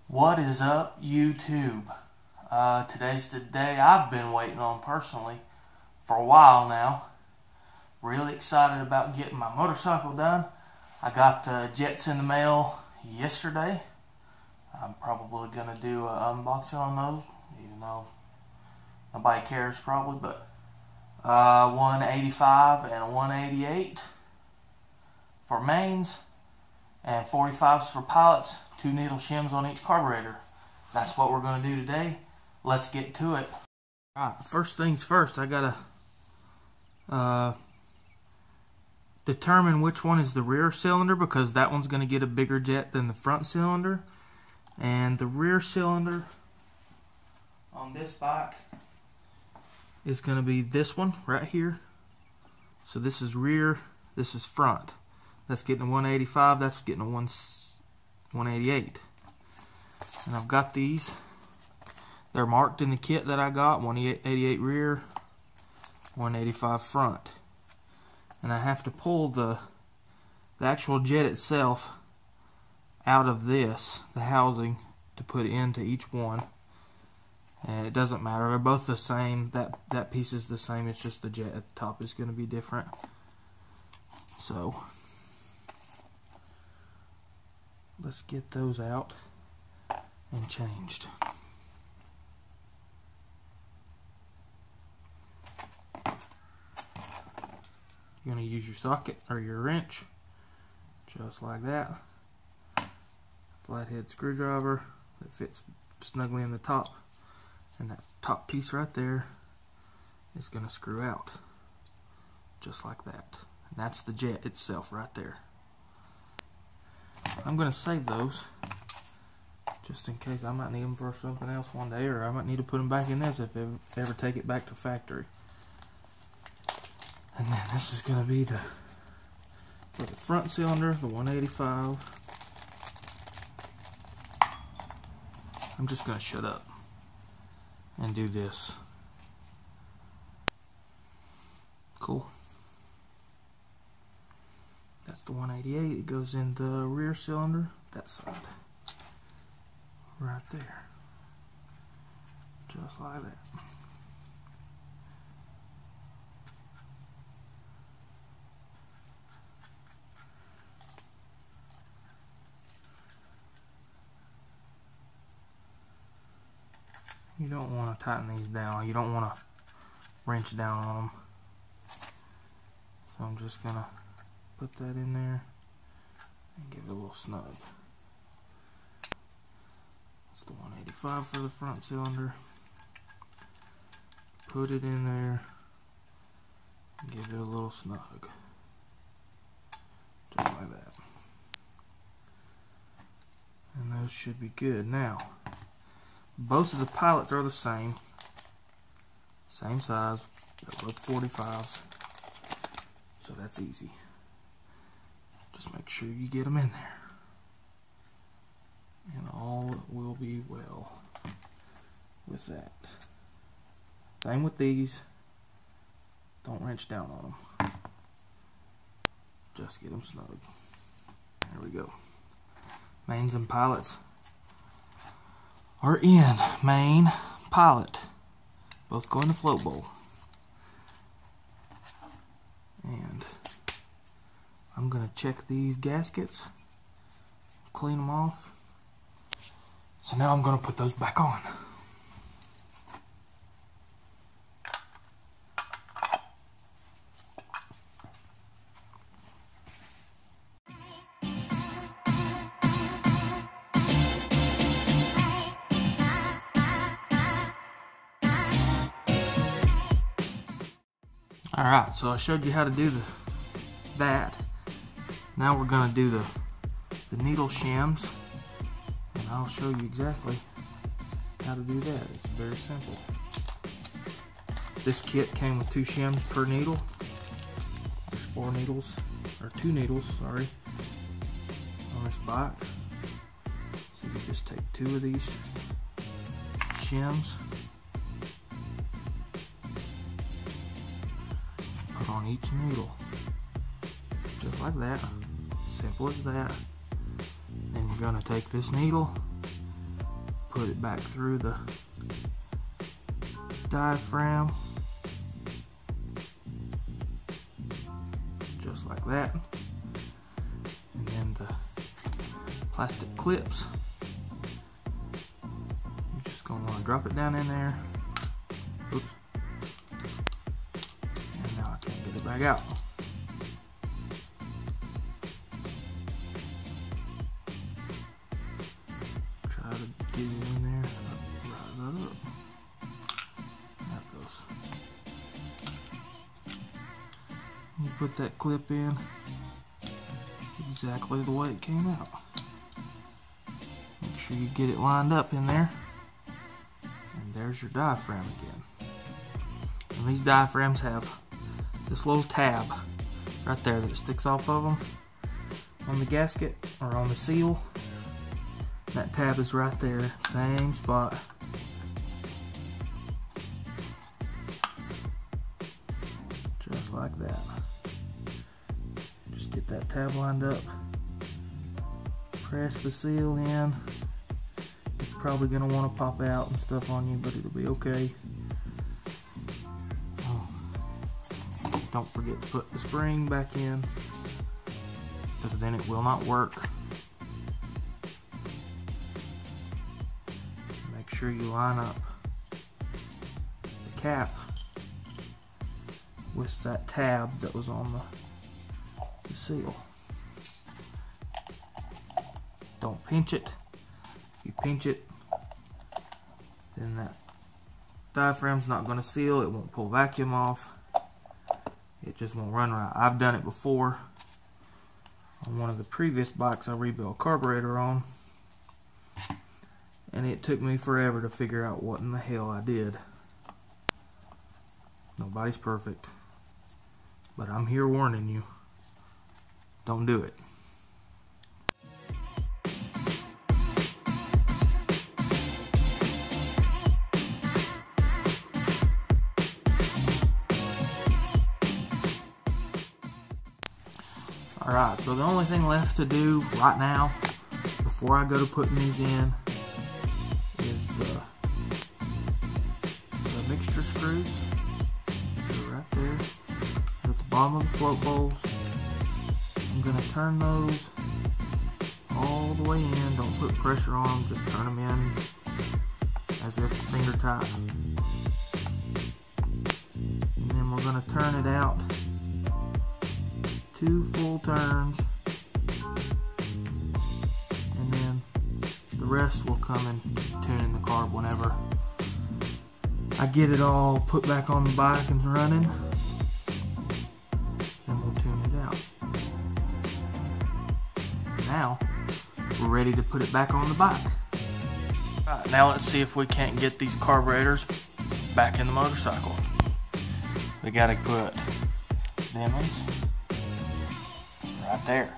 What is up, YouTube? Today's the day I've been waiting on personally for a while now. Really excited about getting my motorcycle done. I got the jets in the mail yesterday. I'm probably going to do an unboxing on those, even though nobody cares probably, but 185 and a 188 for mains and 45s for pilots, 2 needle shims on each carburetor. That's what we're going to do today. Let's get to it. Alright, first things first, I gotta determine which one is the rear cylinder, because that one's going to get a bigger jet than the front cylinder. And the rear cylinder on this bike is going to be this one right here. So this is rear, this is front. That's getting a 185, that's getting a 188. And I've got these. They're marked in the kit that I got, 188 rear, 185 front. And I have to pull the actual jet itself out of this, the housing, to put into each one. And it doesn't matter, they're both the same. That piece is the same, it's just the jet at the top is going to be different. So let's get those out and changed. You're going to use your socket or your wrench, just like that. Flathead screwdriver that fits snugly in the top, and that top piece right there is going to screw out, just like that. And that's the jet itself right there. I'm going to save those just in case I might need them for something else one day, or I might need to put them back in this if I ever take it back to factory. And then this is going to be for the front cylinder, the 185. I'm just going to shut up and do this. Cool. That's the 188. It goes in the rear cylinder, that side. Right there. Just like that. You don't want to tighten these down. You don't want to wrench down on them. So I'm just going to put that in there and give it a little snug. That's the 185 for the front cylinder. Put it in there and give it a little snug. Just like that. And those should be good. Now, both of the pilots are the same size. They're both 45s. So that's easy. Just make sure you get them in there, and all will be well with that. Same with these. Don't wrench down on them. Just get them snug. There we go. Mains and pilots are in. Main, pilot, both go in the float bowl. And I'm going to check these gaskets, clean them off. So now I'm going to put those back on. Alright, so I showed you how to do that. Now we're going to do the needle shims, and I'll show you exactly how to do that. It's very simple. This kit came with 2 shims per needle. There's 4 needles, or 2 needles, sorry, on this bike. So you just take 2 of these shims, put on each needle, just like that, simple as that. Then you're gonna take this needle, put it back through the diaphragm, just like that. And then the plastic clips, you're just gonna wanna drop it down in there. Oops. And now I can't get it back out. Try to get it in there. Right up. That goes. You put that clip in exactly the way it came out. Make sure you get it lined up in there. And there's your diaphragm again. And these diaphragms have this little tab right there that sticks off of them on the gasket or on the seal. That tab is right there, same spot. Just like that. Just get that tab lined up. Press the seal in. It's probably going to want to pop out and stuff on you, but it'll be okay. Oh. Don't forget to put the spring back in, because then it will not work. Make sure you line up the cap with that tab that was on the seal. Don't pinch it. If you pinch it, then that diaphragm's not going to seal. It won't pull vacuum off. It just won't run right. I've done it before on one of the previous bikes I rebuilt a carburetor on, and it took me forever to figure out what in the hell I did. Nobody's perfect, but I'm here warning you. Don't do it. Alright, so the only thing left to do right now before I go to putting these in is the mixture screws. They're right there at the bottom of the float bowls. I'm going to turn those all the way in. Don't put pressure on them, just turn them in as if finger tight. And then we're going to turn it out 2 full turns, and then the rest will come in tuning the carb whenever I get it all put back on the bike and running. Then we'll tune it out. Now we're ready to put it back on the bike. Alright, now let's see if we can't get these carburetors back in the motorcycle. We gotta put them ones right there.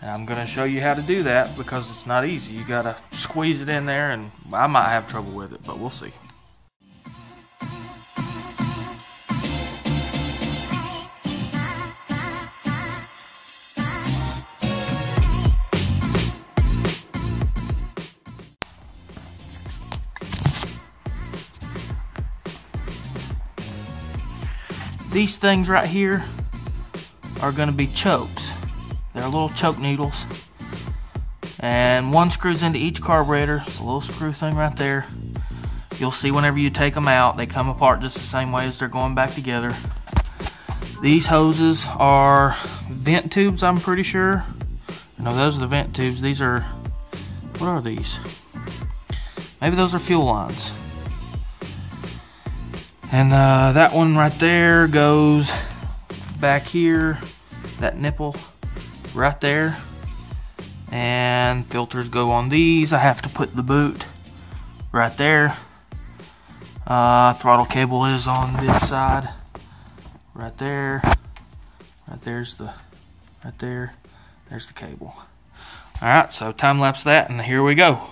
And I'm going to show you how to do that because it's not easy. You got to squeeze it in there, and I might have trouble with it, but we'll see. These things right here are going to be chokes. They're little choke needles, and one screws into each carburetor. It's a little screw thing right there. You'll see whenever you take them out, they come apart just the same way as they're going back together. These hoses are vent tubes, I'm pretty sure. No, those are the vent tubes. These are, what are these? Maybe those are fuel lines. And that one right there goes back here, that nipple right there, and filters go on these. I have to put the boot right there. Throttle cable is on this side, right there. There's the cable. All right, so time lapse that, and here we go.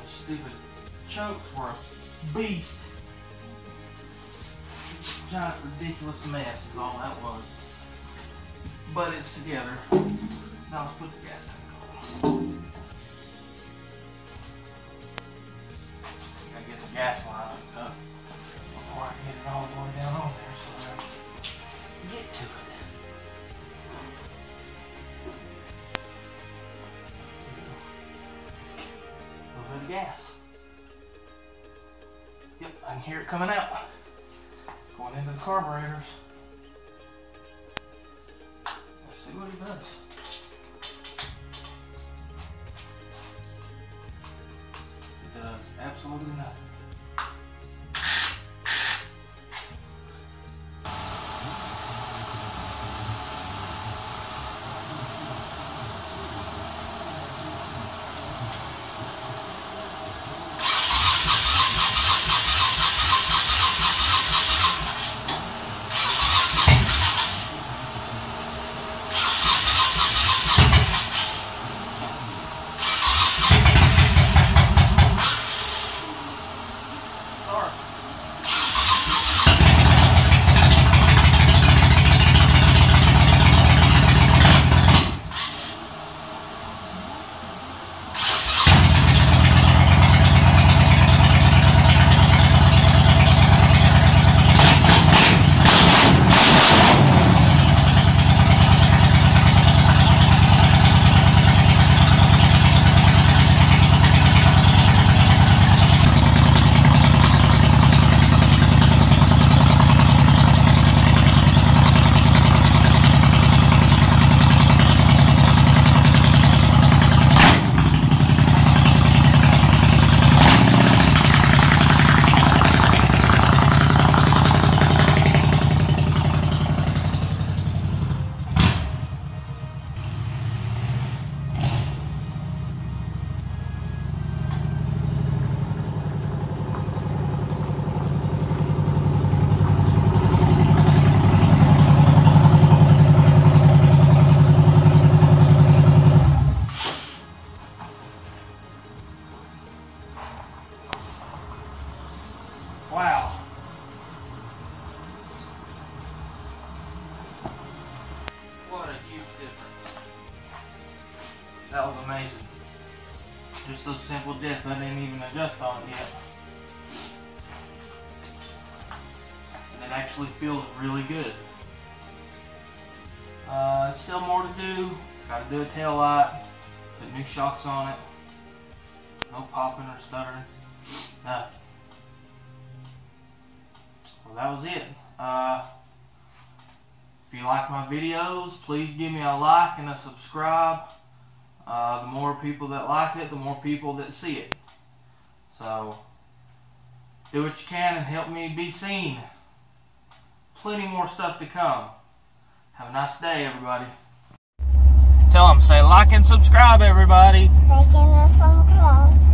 Stupid chokes were a beast. Giant ridiculous mess is all that was. But it's together. Now let's put the gas tank on. Gotta get the gas line hooked up before I can get it all the way down on there so that I can get to it. Gas. Yep, I can hear it coming out. Going into the carburetors. Let's see what it does. It does absolutely nothing. Wow. What a huge difference. That was amazing. Just those simple jets I didn't even adjust on yet. And it actually feels really good. Still more to do. Gotta do a tail light. Put new shocks on it. No popping or stuttering. Nothing. Well, that was it. If you like my videos, please give me a like and a subscribe. The more people that like it, the more people that see it. So, do what you can and help me be seen. Plenty more stuff to come. Have a nice day, everybody. Tell them, say like and subscribe, everybody. Like and subscribe.